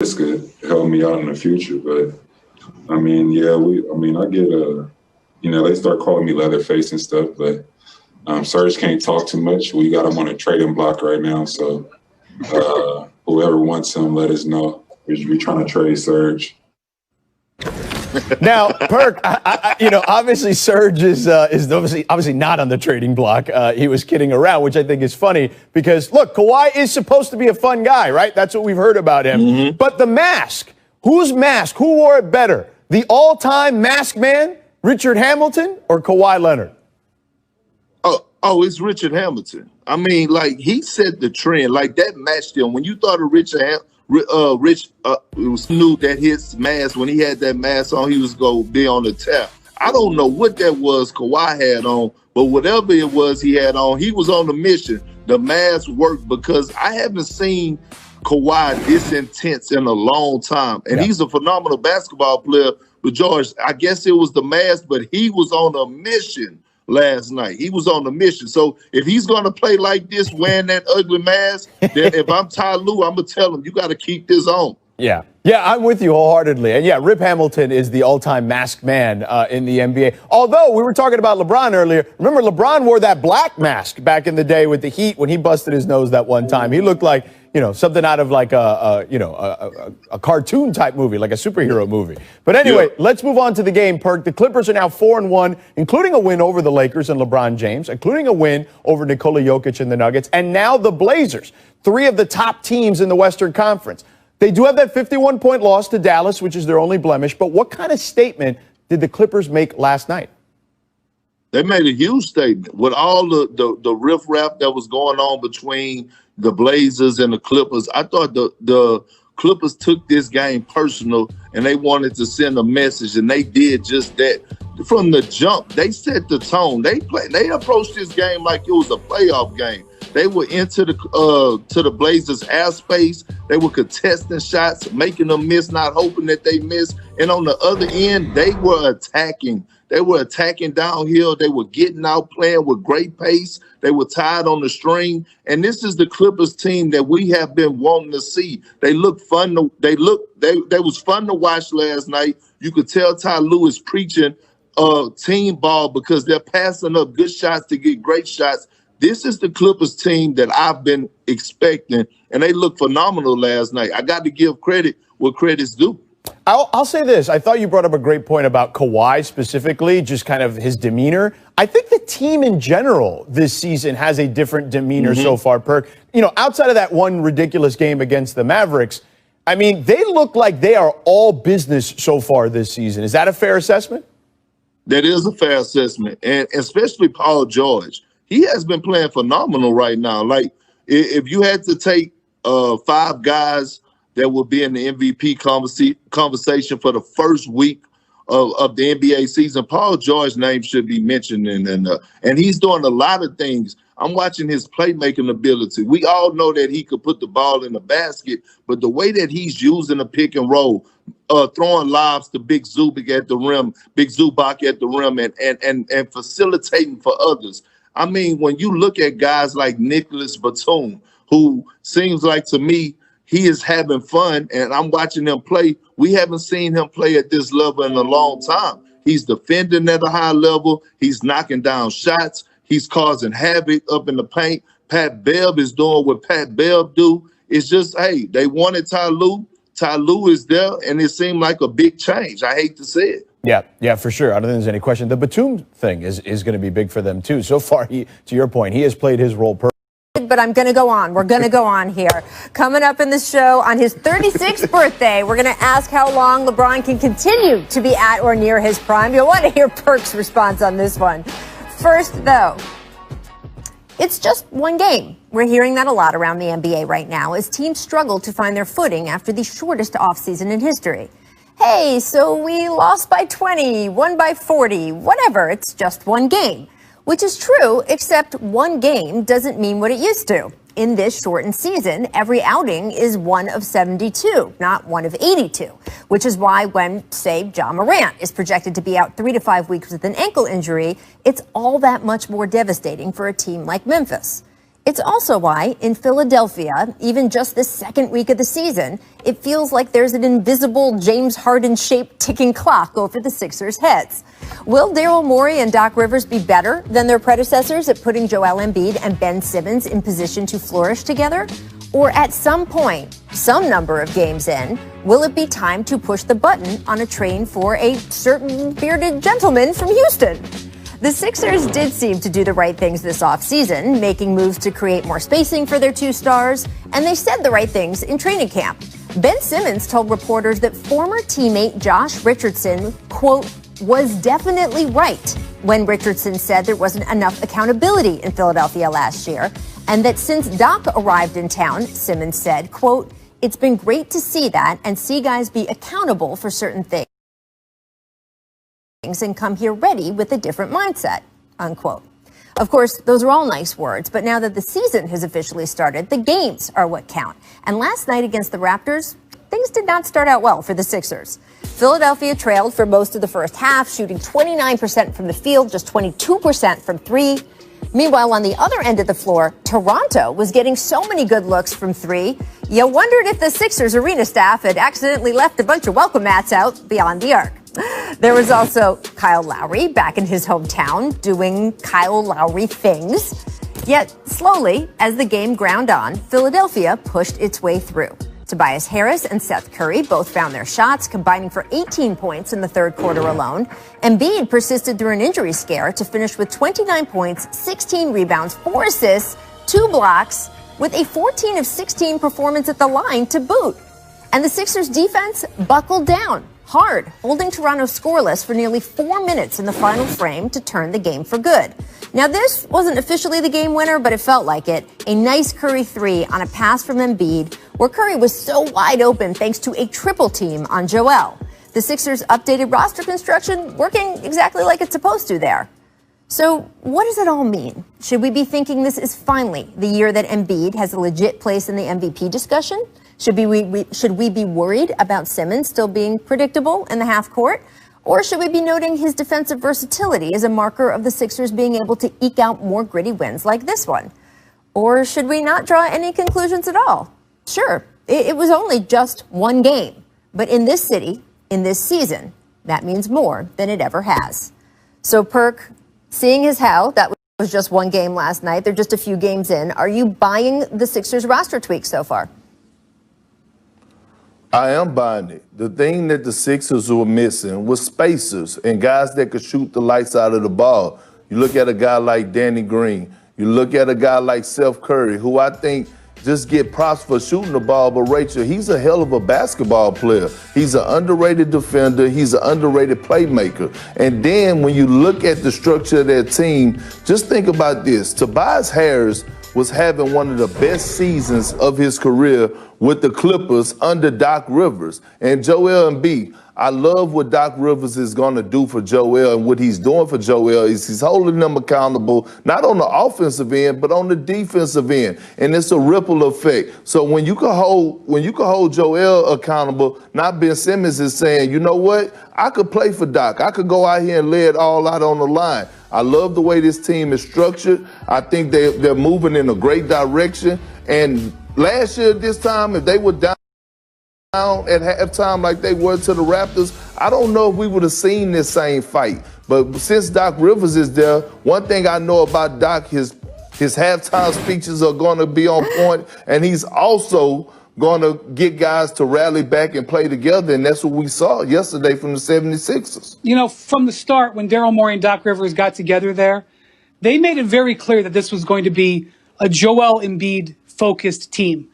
This could help me out in the future. But I mean, yeah, I get they start calling me Leatherface and stuff, but Serge can't talk too much. We got him on a trading block right now, so whoever wants him, let us know. We're trying to trade Serge. Now, Perk, obviously Serge is obviously not on the trading block. He was kidding around, which I think is funny because, look, Kawhi is supposed to be a fun guy, right? That's what we've heard about him. Mm-hmm. But the mask, whose mask? Who wore it better? The all-time mask man, Richard Hamilton, or Kawhi Leonard? Oh, it's Richard Hamilton. I mean, like, he set the trend. Like, that matched him. When you thought of it was knew that his mask, when he had that mask on, he was going to be on the tap. I don't know what that was Kawhi had on, but whatever it was he had on, he was on a mission. The mask worked because I haven't seen Kawhi this intense in a long time. And he's a phenomenal basketball player. But, George, I guess it was the mask, but he was on a mission last night. He was on the mission. So if he's going to play like this, wearing that ugly mask, then if I'm Ty Lue, I'm going to tell him, you got to keep this on. Yeah, I'm with you wholeheartedly. And yeah, Rip Hamilton is the all-time masked man in the NBA. Although we were talking about LeBron earlier. Remember, LeBron wore that black mask back in the day with the Heat when he busted his nose that one time. He looked like, something out of like a cartoon type movie, like a superhero movie. But anyway, let's move on to the game, Perk. The Clippers are now 4-1, including a win over the Lakers and LeBron James, including a win over Nikola Jokic and the Nuggets, and now the Blazers, three of the top teams in the Western Conference. They do have that 51-point loss to Dallas, which is their only blemish. But what kind of statement did the Clippers make last night? They made a huge statement with all the riffraff that was going on between the Blazers and the Clippers. I thought the Clippers took this game personal and they wanted to send a message, and they did just that. From the jump, they set the tone. They approached this game like it was a playoff game. They were into the Blazers' airspace. They were contesting shots, making them miss, not hoping that they miss. And on the other end, they were attacking. They were attacking downhill. They were getting out, playing with great pace. They were tied on the string. And this is the Clippers team that we have been wanting to see. They look fun. They was fun to watch last night. You could tell Ty Lue is preaching team ball because they're passing up good shots to get great shots. This is the Clippers team that I've been expecting, and they looked phenomenal last night. I got to give credit where credit's due. I'll say this. I thought you brought up a great point about Kawhi specifically, just kind of his demeanor. I think the team in general this season has a different demeanor so far, Perk. Outside of that one ridiculous game against the Mavericks, I mean, they look like they are all business so far this season. Is that a fair assessment? That is a fair assessment, and especially Paul George. He has been playing phenomenal right now. Like, if you had to take 5 guys that will be in the MVP conversation for the first week of the NBA season, Paul George's name should be mentioned. And he's doing a lot of things. I'm watching his playmaking ability. We all know that he could put the ball in the basket, but the way that he's using the pick and roll, throwing lobs to Big Zubac at the rim, and facilitating for others. I mean, when you look at guys like Nicholas Batum, who seems like to me he is having fun, and I'm watching him play. We haven't seen him play at this level in a long time. He's defending at a high level. He's knocking down shots. He's causing havoc up in the paint. Pat Bev is doing what Pat Bev do. It's just, hey, they wanted Ty Lue. Ty Lue is there, and it seemed like a big change. I hate to say it. Yeah, for sure. I don't think there's any question. The Batum thing is going to be big for them, too. So far, to your point, he has played his role perfectly. But I'm going to go on. We're going to go on here. Coming up in the show on his 36th birthday, we're going to ask how long LeBron can continue to be at or near his prime. You'll want to hear Perk's response on this one. First, though, it's just one game. We're hearing that a lot around the NBA right now as teams struggle to find their footing after the shortest offseason in history. Hey, so we lost by 20, won by 40, whatever. It's just one game. Which is true, except one game doesn't mean what it used to. In this shortened season, every outing is one of 72, not one of 82, which is why when, say, Ja Morant is projected to be out 3 to 5 weeks with an ankle injury, it's all that much more devastating for a team like Memphis. It's also why, in Philadelphia, even just the second week of the season, it feels like there's an invisible James Harden-shaped ticking clock over the Sixers' heads. Will Daryl Morey and Doc Rivers be better than their predecessors at putting Joel Embiid and Ben Simmons in position to flourish together? Or at some point, some number of games in, will it be time to push the button on a train for a certain bearded gentleman from Houston? The Sixers did seem to do the right things this offseason, making moves to create more spacing for their two stars, and they said the right things in training camp. Ben Simmons told reporters that former teammate Josh Richardson, quote, was definitely right when Richardson said there wasn't enough accountability in Philadelphia last year, and that since Doc arrived in town, Simmons said, quote, it's been great to see that and see guys be accountable for certain things and come here ready with a different mindset, unquote. Of course, those are all nice words, but now that the season has officially started, the games are what count. And last night against the Raptors, things did not start out well for the Sixers. Philadelphia trailed for most of the first half, shooting 29% from the field, just 22% from three. Meanwhile, on the other end of the floor, Toronto was getting so many good looks from three, you wondered if the Sixers arena staff had accidentally left a bunch of welcome mats out beyond the arc. There was also Kyle Lowry back in his hometown doing Kyle Lowry things. Yet slowly, as the game ground on, Philadelphia pushed its way through. Tobias Harris and Seth Curry both found their shots, combining for 18 points in the third quarter alone. Embiid persisted through an injury scare to finish with 29 points, 16 rebounds, 4 assists, 2 blocks, with a 14 of 16 performance at the line to boot. And the Sixers defense buckled down hard, holding Toronto scoreless for nearly 4 minutes in the final frame to turn the game for good. Now, this wasn't officially the game winner, but it felt like it. A nice Curry three on a pass from Embiid, where Curry was so wide open thanks to a triple team on Joel. The Sixers' updated roster construction working exactly like it's supposed to there. So what does it all mean? Should we be thinking this is finally the year that Embiid has a legit place in the MVP discussion? Should we be worried about Simmons still being predictable in the half court? Or should we be noting his defensive versatility as a marker of the Sixers being able to eke out more gritty wins like this one? Or should we not draw any conclusions at all? Sure, it was only just one game. But in this city, in this season, that means more than it ever has. So, Perk, seeing as how that was just one game last night, they're just a few games in, are you buying the Sixers roster tweaks so far? I am buying it. The thing that the Sixers were missing was spacers and guys that could shoot the lights out of the ball. You look at a guy like Danny Green. You look at a guy like Seth Curry, who I think just get props for shooting the ball. But Rachel, he's a hell of a basketball player. He's an underrated defender. He's an underrated playmaker. And then when you look at the structure of their team, just think about this. Tobias Harris was having one of the best seasons of his career with the Clippers under Doc Rivers. And Joel Embiid, I love what Doc Rivers is going to do for Joel, and what he's doing for Joel is he's holding them accountable, not on the offensive end, but on the defensive end. And it's a ripple effect. So when you can hold Joel accountable, not Ben Simmons is saying, you know what, I could play for Doc. I could go out here and lay it all out on the line. I love the way this team is structured. I think they're moving in a great direction. And last year at this time, if they were down at halftime like they were to the Raptors, I don't know if we would have seen this same fight. But since Doc Rivers is there, one thing I know about Doc, his halftime speeches are going to be on point, and he's also going to get guys to rally back and play together, and that's what we saw yesterday from the 76ers. You know, from the start, when Daryl Morey and Doc Rivers got together there, they made it very clear that this was going to be a Joel Embiid-focused team.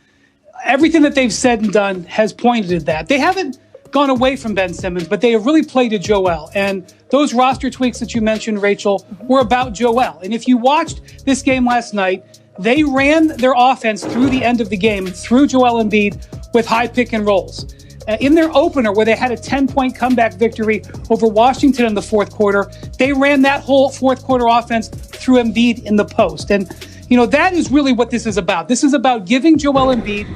Everything that they've said and done has pointed to that. They haven't gone away from Ben Simmons, but they have really played to Joel. And those roster tweaks that you mentioned, Rachel, were about Joel. And if you watched this game last night, they ran their offense through the end of the game, through Joel Embiid, with high pick and rolls. In their opener, where they had a 10-point comeback victory over Washington in the fourth quarter, they ran that whole fourth quarter offense through Embiid in the post. And, you know, that is really what this is about. This is about giving Joel Embiid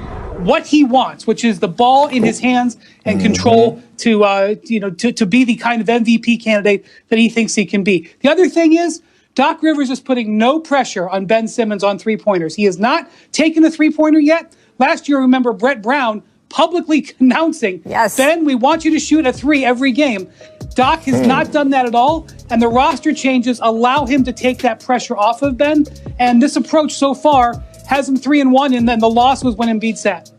what he wants, which is the ball in his hands and control to be the kind of MVP candidate that he thinks he can be. The other thing is, Doc Rivers is putting no pressure on Ben Simmons on three-pointers. He has not taken a three-pointer yet. Last year, remember Brett Brown publicly announcing, yes, Ben, we want you to shoot a three every game. Doc has not done that at all, and the roster changes allow him to take that pressure off of Ben. And this approach so far has him 3-1, and then the loss was when Embiid sat.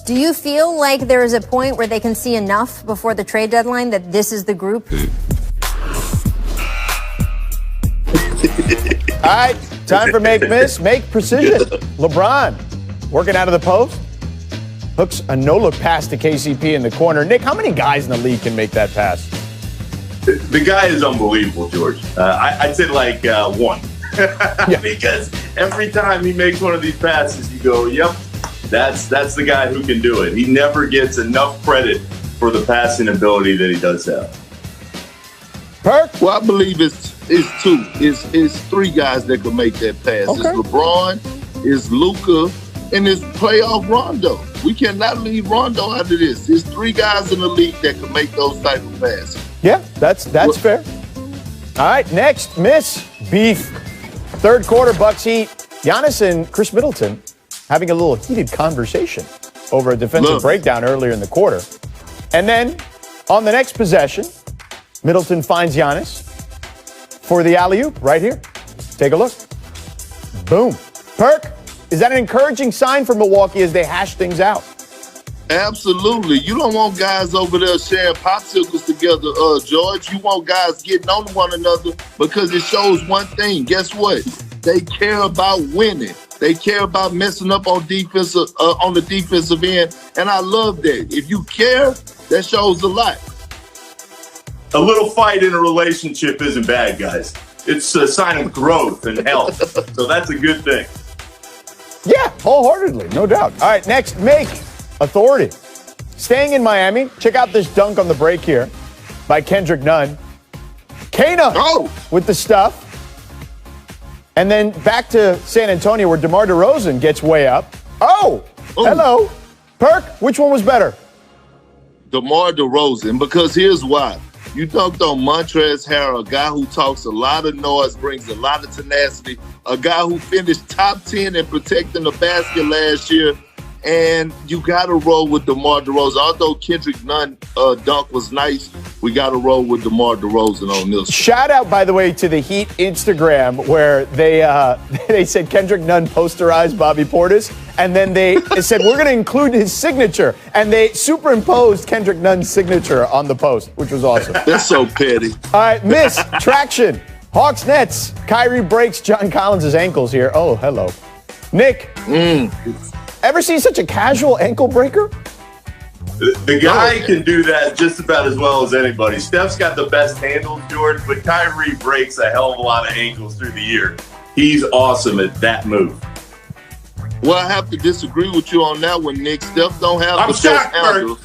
Do you feel like there is a point where they can see enough before the trade deadline that this is the group? All right, time for make miss, make precision. LeBron working out of the post, hooks a no-look pass to KCP in the corner. Nick, how many guys in the league can make that pass? The guy is unbelievable, George. I'd say like one. Yeah. Because every time he makes one of these passes, you go, yep, that's the guy who can do it. He never gets enough credit for the passing ability that he does have. Perk? Well, I believe it's two. It's three guys that can make that pass. Okay. It's LeBron, it's Luka, and it's playoff Rondo. We cannot leave Rondo out of this. There's three guys in the league that can make those type of passes. Yeah, that's fair. All right, next, miss, beef. Third quarter, Bucks Heat. Giannis and Chris Middleton having a little heated conversation over a defensive breakdown earlier in the quarter. And then on the next possession, Middleton finds Giannis for the alley-oop right here. Take a look. Boom. Perk, is that an encouraging sign for Milwaukee as they hash things out? Absolutely. You don't want guys over there sharing popsicles together, George. You want guys getting on one another because it shows one thing. Guess what? They care about winning. They care about messing up on defensive on the defensive end, and I love that. If you care, that shows a lot. A little fight in a relationship isn't bad, guys. It's a sign of growth and health. So that's a good thing. Yeah, wholeheartedly, no doubt. All right, next, make authority. Staying in Miami, check out this dunk on the break here by Kendrick Nunn. Kana with the stuff. And then back to San Antonio where DeMar DeRozan gets way up. Hello. Perk, which one was better? DeMar DeRozan, because here's why. You dunked on Montrezl Harrell, a guy who talks a lot of noise, brings a lot of tenacity, a guy who finished top 10 in protecting the basket last year, and you got to roll with DeMar DeRozan. Although Kendrick Nunn dunk was nice, we got to roll with DeMar DeRozan on this. Shout out, by the way, to the Heat Instagram where they said Kendrick Nunn posterized Bobby Portis, and then they said we're going to include his signature, and they superimposed Kendrick Nunn's signature on the post, which was awesome. That's so petty. All right, miss, traction. Hawks Nets. Kyrie breaks John Collins' ankles here. Oh, hello. Nick, ever seen such a casual ankle breaker? The guy can do that just about as well as anybody. Steph's got the best handles, George, but Kyrie breaks a hell of a lot of ankles through the year. He's awesome at that move. Well, I have to disagree with you on that one, Nick. Steph don't have the best handle.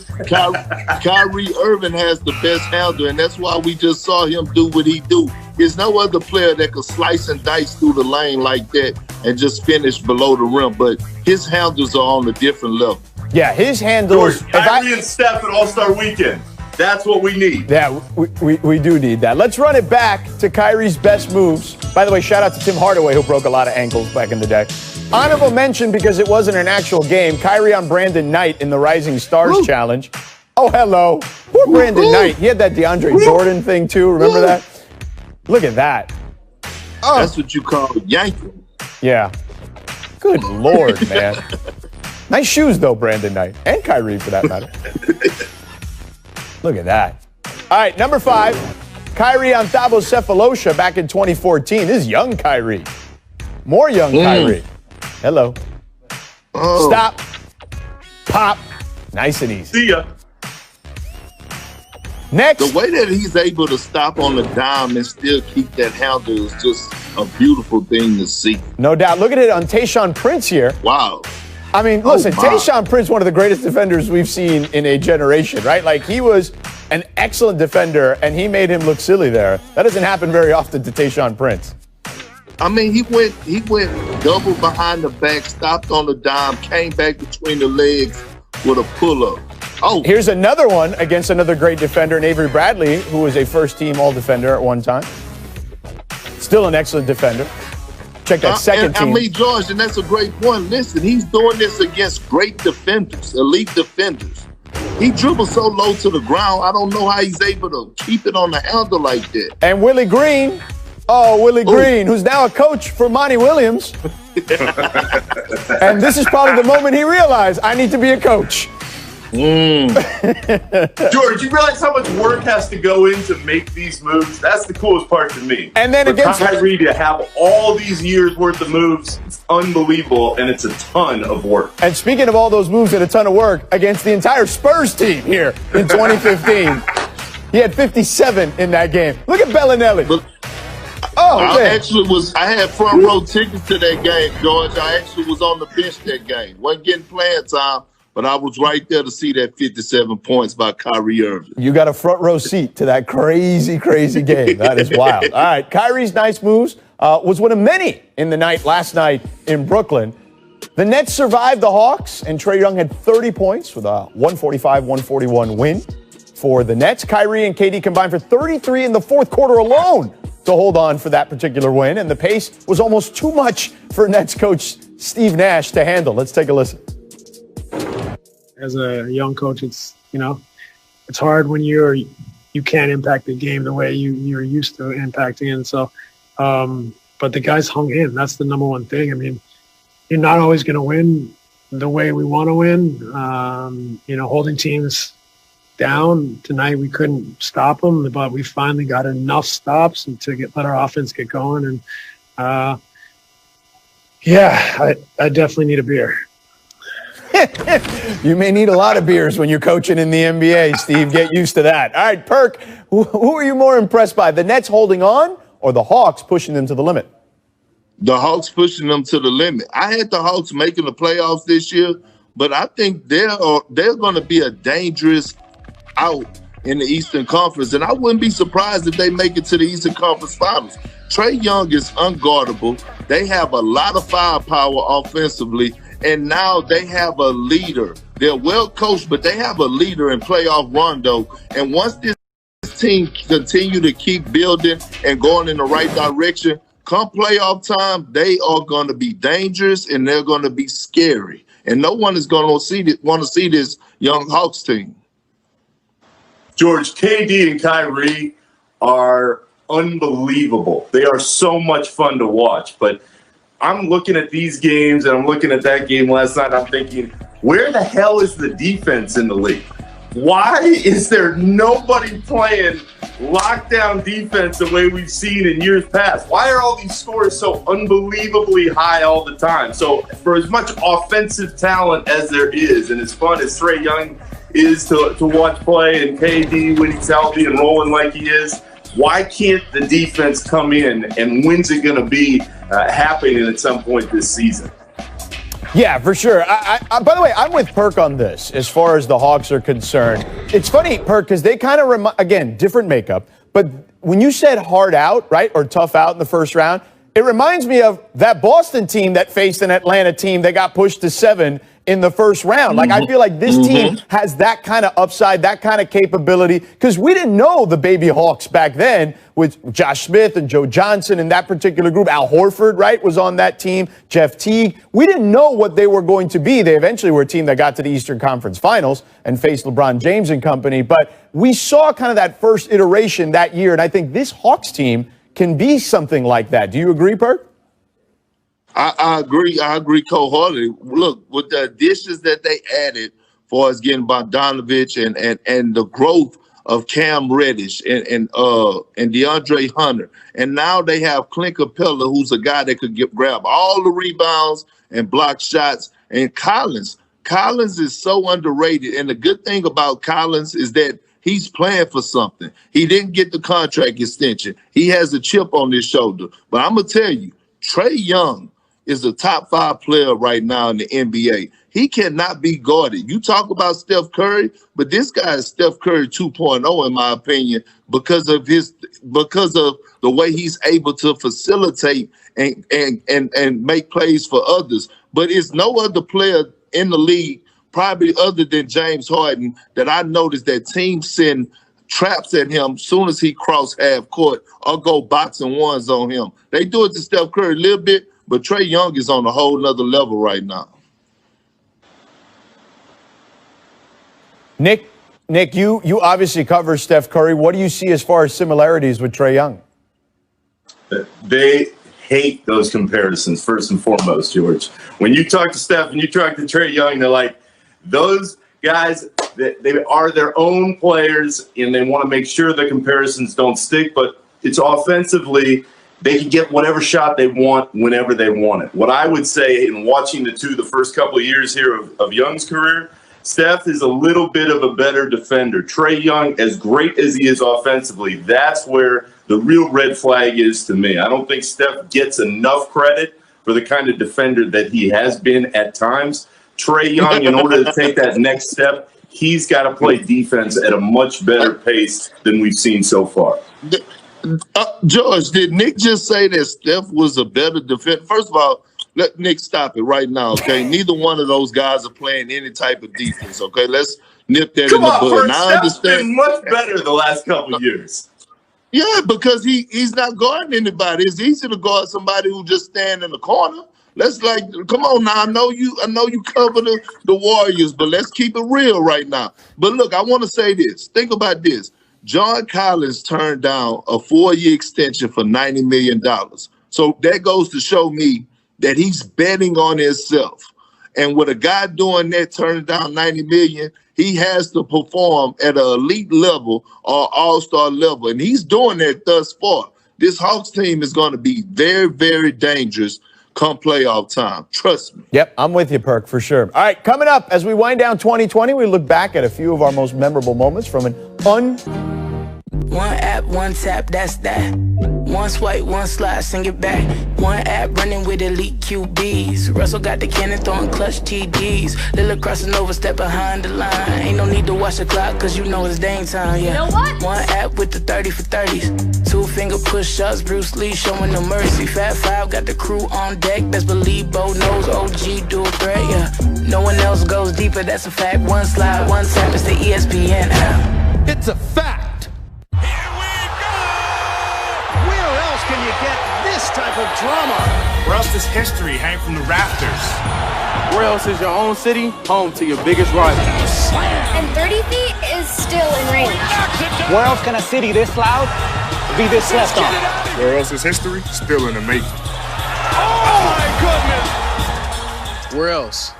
Kyrie Irving has the best handle, and that's why we just saw him do what he do. There's no other player that could slice and dice through the lane like that and just finish below the rim, but his handles are on a different level. Yeah, his handles. George, Kyrie and Steph at All-Star Weekend. That's what we need. Yeah, we do need that. Let's run it back to Kyrie's best moves. By the way, shout out to Tim Hardaway, who broke a lot of ankles back in the day. Honorable mention, because it wasn't an actual game, Kyrie on Brandon Knight in the Rising Stars Challenge. Oh, hello. Poor Brandon Knight. He had that DeAndre Jordan thing, too. Remember that? Look at that. That's what you call yanking. Yeah. Good Lord, man. Nice shoes, though, Brandon Knight. And Kyrie, for that matter. Look at that. All right, number 5. Kyrie on Thabo Cephalosha back in 2014. This is young Kyrie. More young Kyrie. Hello. Stop. Pop. Nice and easy. See ya. Next. The way that he's able to stop on the dime and still keep that handle is just a beautiful thing to see. No doubt. Look at it on Tayshaun Prince here. Wow. I mean, listen, Tayshaun Prince, one of the greatest defenders we've seen in a generation, right? Like, he was an excellent defender, and he made him look silly there. That doesn't happen very often to Tayshaun Prince. I mean, he went double behind the back, stopped on the dime, came back between the legs with a pull-up. Oh, here's another one against another great defender, Avery Bradley, who was a first-team All-Defender at one time. Still an excellent defender. Check that second team. I mean, George, and that's a great point. Listen, he's doing this against great defenders, elite defenders. He dribbles so low to the ground, I don't know how he's able to keep it on the handle like that. And Willie Green. Oh, Willie Green, who's now a coach for Monty Williams. And this is probably the moment he realized, I need to be a coach. George, you realize how much work has to go in to make these moves? That's the coolest part to me. And then for against Kyrie to have all these years worth of moves, it's unbelievable, and it's a ton of work. And speaking of all those moves and a ton of work, against the entire Spurs team here in 2015, he had 57 in that game. Look at Bellinelli. I had front row tickets to that game, George. I actually was on the bench that game. Wasn't getting playing time, but I was right there to see that 57 points by Kyrie Irving. You got a front row seat to that crazy, crazy game. That is wild. All right, Kyrie's nice moves was one of many in the night last night in Brooklyn. The Nets survived the Hawks, and Trae Young had 30 points with a 145-141 win for the Nets. Kyrie and KD combined for 33 in the fourth quarter alone to hold on for that particular win, and the pace was almost too much for Nets coach Steve Nash to handle. Let's take a listen. As a young coach, it's hard when you can't impact the game the way you're used to impacting it. So, but the guys hung in. That's the number one thing. I mean, you're not always going to win the way we want to win. Holding teams down tonight, we couldn't stop them, but we finally got enough stops to let our offense get going. And I definitely need a beer. You may need a lot of beers when you're coaching in the NBA, Steve. Get used to that. All right, Perk, who are you more impressed by? The Nets holding on or the Hawks pushing them to the limit? The Hawks pushing them to the limit. I had the Hawks making the playoffs this year, but I think they're going to be a dangerous out in the Eastern Conference, and I wouldn't be surprised if they make it to the Eastern Conference Finals. Trae Young is unguardable. They have a lot of firepower offensively, and now they have a leader. They're well coached, but they have a leader in playoff Rondo. And once this team continue to keep building and going in the right direction, come playoff time, they are going to be dangerous and they're going to be scary. And no one is going to want to see this young Hawks team. George, KD and Kyrie are unbelievable. They are so much fun to watch. But I'm looking at these games and I'm looking at that game last night. I'm thinking, where the hell is the defense in the league? Why is there nobody playing lockdown defense the way we've seen in years past? Why are all these scores so unbelievably high all the time? So for as much offensive talent as there is, and as fun as Trae Young is to watch play, and KD when he's healthy and rolling like he is, why can't the defense come in, and when's it going to be happening at some point this season? Yeah, for sure. I, by the way, I'm with Perk on this as far as the Hawks are concerned. It's funny, Perk, because they kind of, again, different makeup. But when you said hard out, right, or tough out in the first round, it reminds me of that Boston team that faced an Atlanta team that got pushed to 7 in the first round. Like, I feel like this team has that kind of upside, that kind of capability, because we didn't know the baby Hawks back then with Josh Smith and Joe Johnson and that particular group. Al Horford, right, was on that team. Jeff Teague. We didn't know what they were going to be. They eventually were a team that got to the Eastern Conference Finals and faced LeBron James and company. But we saw kind of that first iteration that year, and I think this Hawks team can be something like that. Do you agree, Perk? I agree. I agree wholeheartedly. Look, with the additions that they added for us getting Bogdanovich and the growth of Cam Reddish and DeAndre Hunter, and now they have Clint Capella, who's a guy that could grab all the rebounds and block shots. And Collins is so underrated. And the good thing about Collins is that he's playing for something. He didn't get the contract extension. He has a chip on his shoulder. But I'm going to tell you, Trae Young is a top 5 player right now in the NBA. He cannot be guarded. You talk about Steph Curry, but this guy is Steph Curry 2.0 in my opinion because of the way he's able to facilitate and make plays for others. But it's no other player in the league, probably other than James Harden, that I noticed that teams send traps at him soon as he cross half court or go boxing ones on him. They do it to Steph Curry a little bit, but Trae Young is on a whole nother level right now. Nick, you obviously cover Steph Curry. What do you see as far as similarities with Trae Young? They hate those comparisons, first and foremost, George. When you talk to Steph and you talk to Trae Young, they're like, those guys, they are their own players, and they want to make sure the comparisons don't stick, but it's offensively, they can get whatever shot they want whenever they want it. What I would say in watching the first couple of years here of Young's career, Steph is a little bit of a better defender. Trae Young, as great as he is offensively, that's where the real red flag is to me. I don't think Steph gets enough credit for the kind of defender that he has been at times. Trae Young, in order to take that next step, he's got to play defense at a much better pace than we've seen so far. George, did Nick just say that Steph was a better defender? First of all, let Nick stop it right now, okay? Neither one of those guys are playing any type of defense, okay? Let's nip that in the bud. Now, I understand. Been much better the last couple of years. Yeah, because he's not guarding anybody. It's easy to guard somebody who just stand in the corner. Let's come on now. I know you cover the Warriors, but let's keep it real right now. But look, I want to say this. Think about this. John Collins turned down a 4-year extension for $90 million. So that goes to show me that he's betting on himself. And with a guy doing that, turning down $90 million, he has to perform at an elite level or all-star level. And he's doing that thus far. This Hawks team is going to be very, very dangerous come playoff time. Trust me. Yep, I'm with you, Perk, for sure. All right, coming up, as we wind down 2020, we look back at a few of our most memorable moments from an One app, one tap, that's that. One swipe, one slide, sing it back. One app running with elite QBs. Russell got the cannon throwing clutch TDs. Lillard crossing over, step behind the line. Ain't no need to watch the clock, cause you know it's dang time, yeah. You know what? One app with the 30 for 30s. 2-finger push-ups, Bruce Lee showing no mercy. Fat Five got the crew on deck, best believe Bo knows OG do a threat, yeah. No one else goes deeper, that's a fact. One slide, one tap, it's the ESPN app. It's a fact. Can you get this type of drama? Where else does history hang from the rafters? Where else is your own city home to your biggest rival? And 30 feet is still in range. Where else can a city this loud be this slept on? Where else is history still in the making? Oh my goodness! Where else?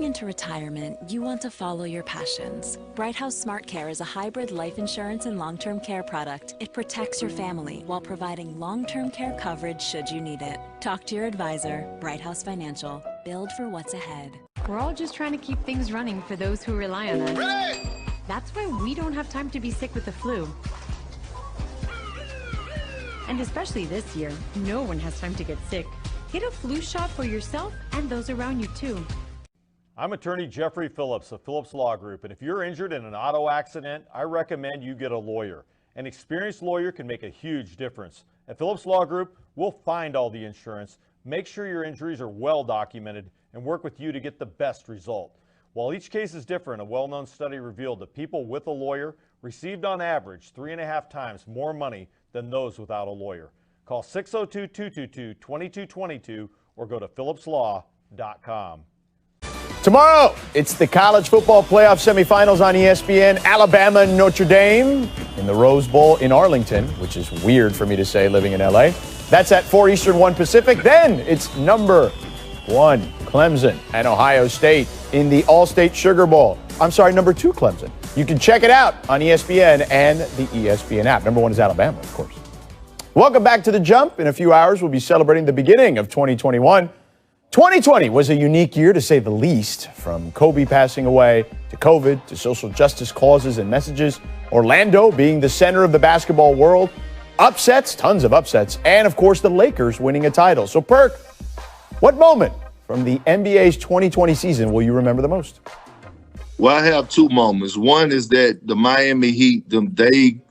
Into retirement, you want to follow your passions. Bright House Smart Care is a hybrid life insurance and long-term care product. It protects your family while providing long-term care coverage should you need it. Talk to your advisor. Bright House Financial. Build for what's ahead. We're all just trying to keep things running for those who rely on us. Ready? That's why we don't have time to be sick with the flu. And especially this year, no one has time to get sick. Get a flu shot for yourself and those around you too. I'm attorney Jeffrey Phillips of Phillips Law Group, and if you're injured in an auto accident, I recommend you get a lawyer. An experienced lawyer can make a huge difference. At Phillips Law Group, we'll find all the insurance, make sure your injuries are well documented, and work with you to get the best result. While each case is different, a well-known study revealed that people with a lawyer received on average 3.5 times more money than those without a lawyer. Call 602-222-2222 or go to phillipslaw.com. Tomorrow, it's the college football playoff semifinals on ESPN. Alabama and Notre Dame in the Rose Bowl in Arlington, which is weird for me to say living in LA. That's at 4 Eastern, 1 Pacific. Then it's number 1, Clemson and Ohio State in the All-State Sugar Bowl. I'm sorry, number 2, Clemson. You can check it out on ESPN and the ESPN app. Number 1 is Alabama, of course. Welcome back to The Jump. In a few hours, we'll be celebrating the beginning of 2021. 2020 was a unique year, to say the least, from Kobe passing away to COVID to social justice causes and messages, Orlando being the center of the basketball world, upsets, tons of upsets, and, of course, the Lakers winning a title. So, Perk, what moment from the NBA's 2020 season will you remember the most? Well, I have 2 moments. One is that the Miami Heat, them goons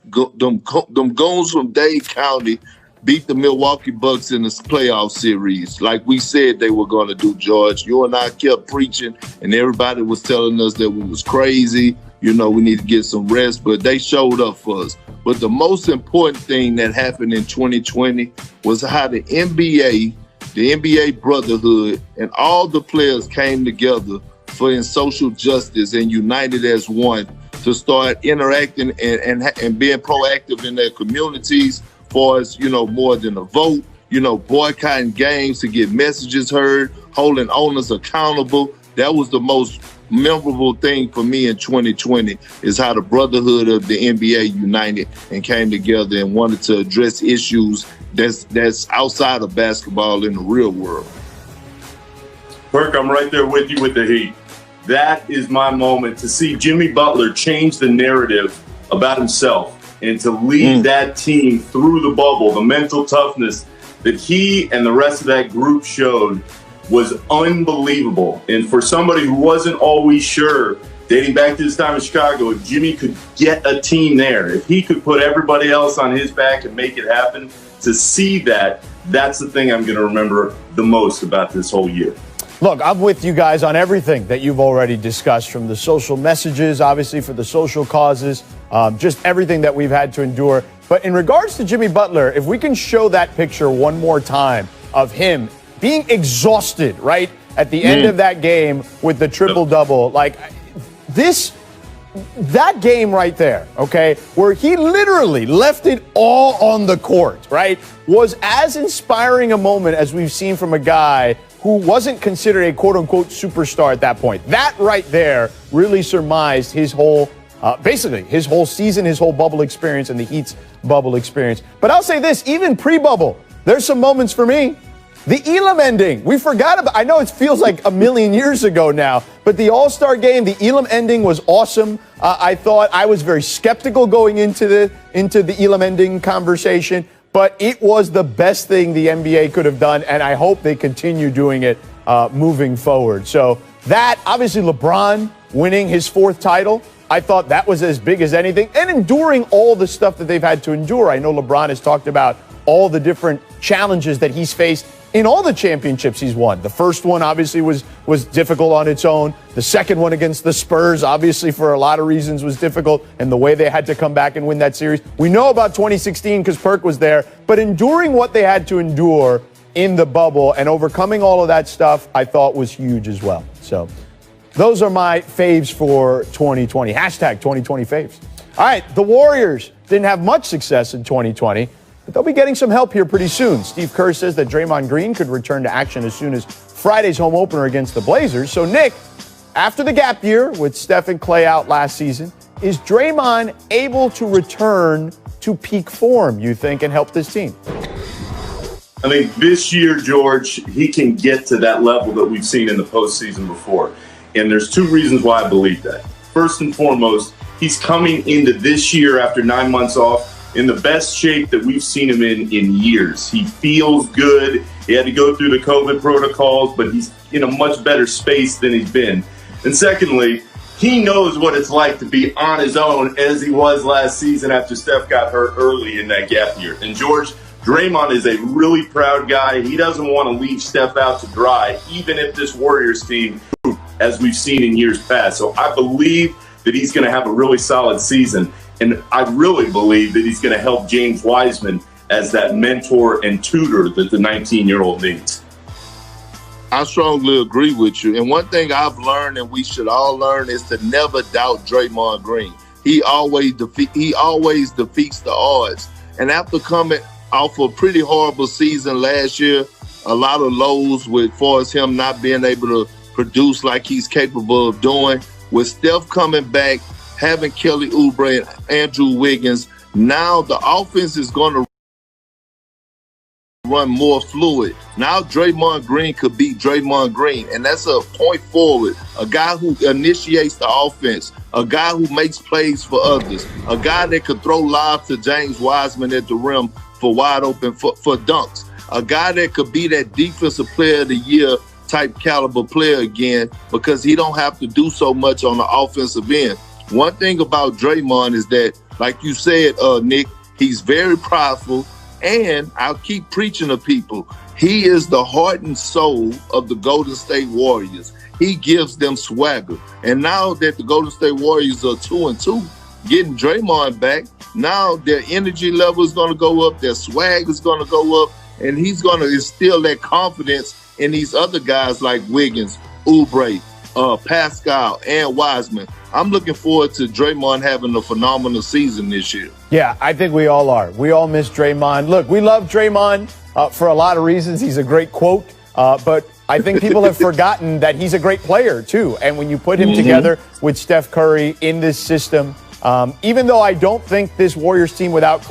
from Dade County, beat the Milwaukee Bucks in the playoff series like we said they were going to do, George. You and I kept preaching, and everybody was telling us that we was crazy. You know, we need to get some rest, but they showed up for us. But the most important thing that happened in 2020 was how the NBA brotherhood, and all the players came together for social justice and united as one to start interacting and being proactive in their communities far as, you know, more than a vote, you know, boycotting games to get messages heard, holding owners accountable. That was the most memorable thing for me in 2020 is how the brotherhood of the NBA united and came together and wanted to address issues that's outside of basketball in the real world. Perk, I'm right there with you with the Heat. That is my moment to see Jimmy Butler change the narrative about himself and to lead that team through the bubble. The mental toughness that he and the rest of that group showed was unbelievable. And for somebody who wasn't always sure, dating back to his time in Chicago, if Jimmy could get a team there, if he could put everybody else on his back and make it happen, to see that, that's the thing I'm going to remember the most about this whole year. Look, I'm with you guys on everything that you've already discussed, from the social messages, obviously for the social causes, just everything that we've had to endure. But in regards to Jimmy Butler, if we can show that picture one more time of him being exhausted, right, at the end of that game with the triple-double, like that game right there, okay, where he literally left it all on the court, right, was as inspiring a moment as we've seen from a guy who wasn't considered a quote-unquote superstar at that point. That right there really surmised his whole, basically his whole season, his whole bubble experience, and the Heat's bubble experience. But I'll say this, even pre-bubble, there's some moments for me. The Elam ending, we forgot about. I know it feels like a million years ago now, but the All-Star game, the Elam ending was awesome. I thought I was very skeptical going into the Elam ending conversation, but it was the best thing the NBA could have done, and I hope they continue doing it moving forward. So that, obviously LeBron winning his 4th title, I thought that was as big as anything, and enduring all the stuff that they've had to endure. I know LeBron has talked about all the different challenges that he's faced in all the championships he's won. The first one obviously was difficult on its own. The second one against the Spurs, obviously for a lot of reasons, was difficult, and the way they had to come back and win that series. We know about 2016 because Perk was there, but enduring what they had to endure in the bubble and overcoming all of that stuff, I thought was huge as well. So those are my faves for 2020. Hashtag 2020 faves. All right, the Warriors didn't have much success in 2020. But they'll be getting some help here pretty soon. Steve Kerr says that Draymond Green could return to action as soon as Friday's home opener against the Blazers. So, Nick, after the gap year with Steph and Klay out last season, is Draymond able to return to peak form, you think, and help this team? I think this year, George, he can get to that level that we've seen in the postseason before. And there's 2 reasons why I believe that. First and foremost, he's coming into this year after 9 months off in the best shape that we've seen him in years. He feels good. He had to go through the COVID protocols, but he's in a much better space than he's been. And secondly, he knows what it's like to be on his own as he was last season after Steph got hurt early in that gap year. And George, Draymond is a really proud guy. He doesn't want to leave Steph out to dry, even if this Warriors team, as we've seen in years past. So I believe that he's going to have a really solid season. And I really believe that he's going to help James Wiseman as that mentor and tutor that the 19-year-old needs. I strongly agree with you. And one thing I've learned, and we should all learn, is to never doubt Draymond Green. He always defeats the odds. And after coming off a pretty horrible season last year, a lot of lows with far as him not being able to produce like he's capable of doing, with Steph coming back, having Kelly Oubre and Andrew Wiggins, now the offense is going to run more fluid. Now Draymond Green could be Draymond Green, and that's a point forward, a guy who initiates the offense, a guy who makes plays for others, a guy that could throw lobs to James Wiseman at the rim for wide open for dunks, a guy that could be that defensive player of the year type caliber player again, because he don't have to do so much on the offensive end. One thing about Draymond is that, like you said, Nick, he's very prideful. And I'll keep preaching to people. He is the heart and soul of the Golden State Warriors. He gives them swagger. And now that the Golden State Warriors are 2-2, getting Draymond back, now their energy level is going to go up, their swag is going to go up, and he's going to instill that confidence in these other guys like Wiggins, Oubre, Pascal, and Wiseman. I'm looking forward to Draymond having a phenomenal season this year. Yeah, I think we all are. We all miss Draymond. Look, we love Draymond for a lot of reasons. He's a great quote, but I think people have forgotten that he's a great player, too. And when you put him together with Steph Curry in this system, even though I don't think this Warriors team without